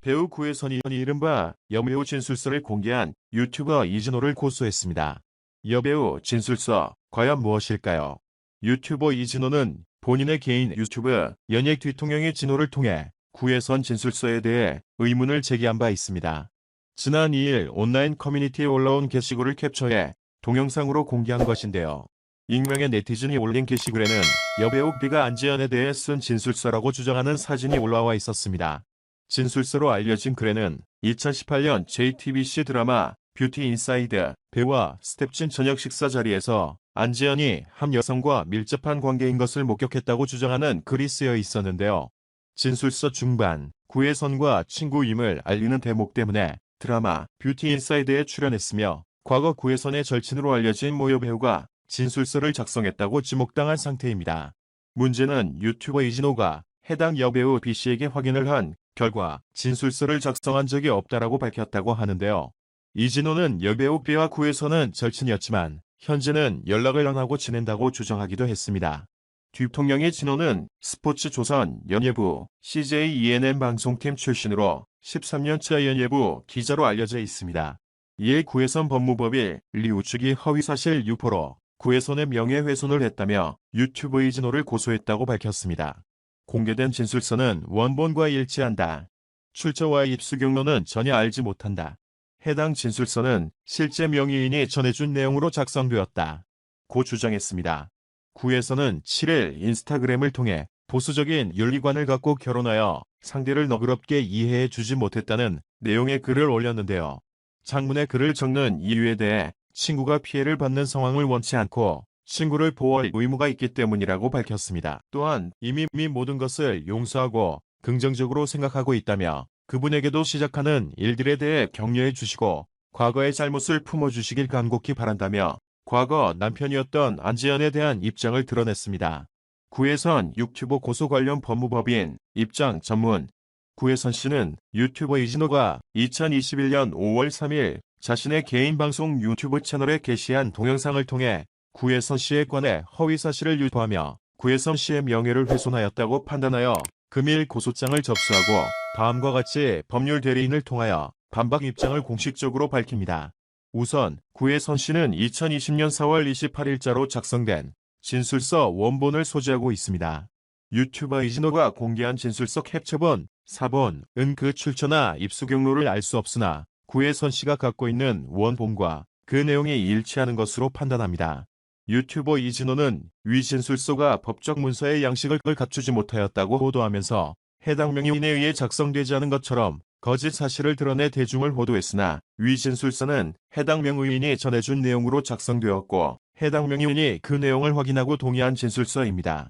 배우 구혜선이 이른바 여배우 진술서를 공개한 유튜버 이진호를 고소했습니다. 여배우 진술서, 과연 무엇일까요? 유튜버 이진호는 본인의 개인 유튜브 연예 뒤통령의 진호를 통해 구혜선 진술서에 대해 의문을 제기한 바 있습니다. 지난 2일 온라인 커뮤니티에 올라온 게시글을 캡처해 동영상으로 공개한 것인데요. 익명의 네티즌이 올린 게시글에는 여배우 B가 안지연에 대해 쓴 진술서라고 주장하는 사진이 올라와 있었습니다. 진술서로 알려진 글에는 2018년 JTBC 드라마 뷰티 인사이드 배우와 스텝진 저녁 식사 자리에서 안지연이 한 여성과 밀접한 관계인 것을 목격했다고 주장하는 글이 쓰여 있었는데요. 진술서 중반, 구혜선과 친구임을 알리는 대목 때문에 드라마 뷰티 인사이드에 출연했으며 과거 구혜선의 절친으로 알려진 모 여배우가 진술서를 작성했다고 지목당한 상태입니다. 문제는 유튜버 이진호가 해당 여배우 B씨에게 확인을 한 결과 진술서를 작성한 적이 없다라고 밝혔다고 하는데요. 이진호는 여배우 B와 구혜선은 절친이었지만 현재는 연락을 안 하고 지낸다고 주장하기도 했습니다. 뒤통령의 진호는 스포츠조선 연예부 CJ ENM 방송팀 출신으로 13년차 연예부 기자로 알려져 있습니다. 이에 구혜선 법무법인 리우측이 허위사실 유포로 구혜선의 명예훼손을 했다며 유튜버 이진호를 고소했다고 밝혔습니다. 공개된 진술서는 원본과 일치한다. 출처와 입수 경로는 전혀 알지 못한다. 해당 진술서는 실제 명의인이 전해준 내용으로 작성되었다. 고 주장했습니다. 구혜선은 7일 인스타그램을 통해 보수적인 윤리관을 갖고 결혼하여 상대를 너그럽게 이해해 주지 못했다는 내용의 글을 올렸는데요. 장문의 글을 적는 이유에 대해 친구가 피해를 받는 상황을 원치 않고 친구를 보호할 의무가 있기 때문이라고 밝혔습니다. 또한 이미 모든 것을 용서하고 긍정적으로 생각하고 있다며 그분에게도 시작하는 일들에 대해 격려해 주시고 과거의 잘못을 품어주시길 간곡히 바란다며 과거 남편이었던 안지연에 대한 입장을 드러냈습니다. 구혜선 유튜버 고소 관련 법무법인 입장 전문. 구혜선 씨는 유튜버 이진호가 2021년 5월 3일 자신의 개인 방송 유튜브 채널에 게시한 동영상을 통해 구혜선 씨에 관해 허위사실을 유포하며 구혜선 씨의 명예를 훼손하였다고 판단하여 금일 고소장을 접수하고 다음과 같이 법률 대리인을 통하여 반박 입장을 공식적으로 밝힙니다. 우선 구혜선 씨는 2020년 4월 28일자로 작성된 진술서 원본을 소지하고 있습니다. 유튜버 이진호가 공개한 진술서 캡처본, 사본은 그 출처나 입수 경로를 알 수 없으나 구혜선 씨가 갖고 있는 원본과 그 내용이 일치하는 것으로 판단합니다. 유튜버 이진호는 위 진술서가 법적 문서의 양식을 갖추지 못하였다고 보도하면서 해당 명의인에 의해 작성되지 않은 것처럼 거짓 사실을 드러내 대중을 호도했으나 위 진술서는 해당 명의인이 전해준 내용으로 작성되었고 해당 명의인이 그 내용을 확인하고 동의한 진술서입니다.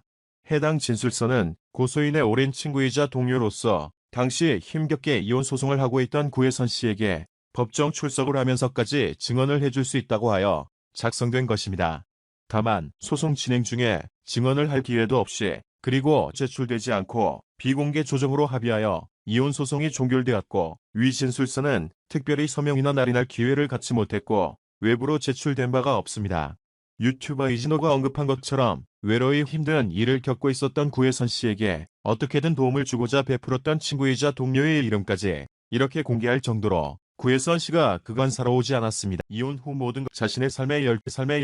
해당 진술서는 고소인의 오랜 친구이자 동료로서 당시 힘겹게 이혼 소송을 하고 있던 구혜선 씨에게 법정 출석을 하면서까지 증언을 해줄 수 있다고 하여 작성된 것입니다. 다만 소송 진행 중에 증언을 할 기회도 없이 그리고 제출되지 않고 비공개 조정으로 합의하여 이혼 소송이 종결되었고 위 진술서는 특별히 서명이나 날인할 기회를 갖지 못했고 외부로 제출된 바가 없습니다. 유튜버 이진호가 언급한 것처럼 외로이 힘든 일을 겪고 있었던 구혜선 씨에게 어떻게든 도움을 주고자 베풀었던 친구이자 동료의 이름까지 이렇게 공개할 정도로 구혜선 씨가 그간 살아오지 않았습니다. 이혼 후 모든 자신의 삶에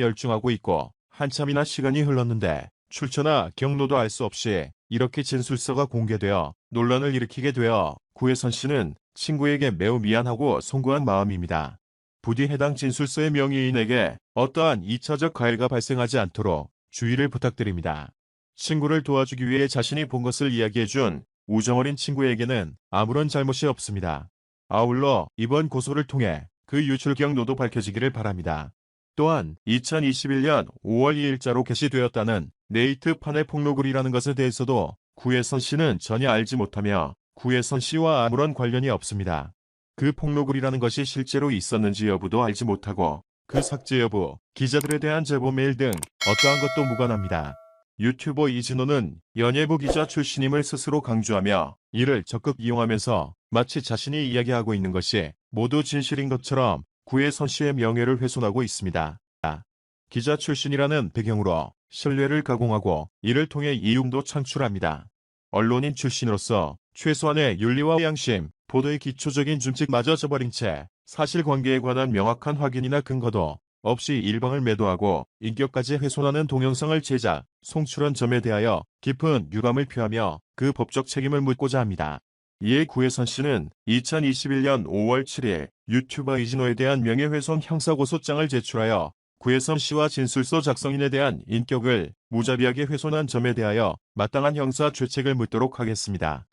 열중하고 있고 한참이나 시간이 흘렀는데 출처나 경로도 알 수 없이 이렇게 진술서가 공개되어 논란을 일으키게 되어 구혜선 씨는 친구에게 매우 미안하고 송구한 마음입니다. 부디 해당 진술서의 명의인에게 어떠한 2차적 가해가 발생하지 않도록 주의를 부탁드립니다. 친구를 도와주기 위해 자신이 본 것을 이야기해준 우정어린 친구에게는 아무런 잘못이 없습니다. 아울러 이번 고소를 통해 그 유출 경로도 밝혀지기를 바랍니다. 또한 2021년 5월 2일자로 게시되었다는 네이트판의 폭로글이라는 것에 대해서도 구혜선 씨는 전혀 알지 못하며 구혜선 씨와 아무런 관련이 없습니다. 그 폭로글이라는 것이 실제로 있었는지 여부도 알지 못하고 그 삭제 여부, 기자들에 대한 제보 메일 등 어떠한 것도 무관합니다. 유튜버 이진호는 연예부 기자 출신임을 스스로 강조하며 이를 적극 이용하면서 마치 자신이 이야기하고 있는 것이 모두 진실인 것처럼 구혜선 씨의 명예를 훼손하고 있습니다. 기자 출신이라는 배경으로 신뢰를 가공하고 이를 통해 이윤도 창출합니다. 언론인 출신으로서 최소한의 윤리와 양심, 보도의 기초적인 준칙마저 저버린 채 사실관계에 관한 명확한 확인이나 근거도 없이 일방을 매도하고 인격까지 훼손하는 동영상을 제작, 송출한 점에 대하여 깊은 유감을 표하며 그 법적 책임을 묻고자 합니다. 이에 구혜선 씨는 2021년 5월 7일 유튜버 이진호에 대한 명예훼손 형사고소장을 제출하여 구혜선 씨와 진술서 작성인에 대한 인격을 무자비하게 훼손한 점에 대하여 마땅한 형사 죄책을 묻도록 하겠습니다.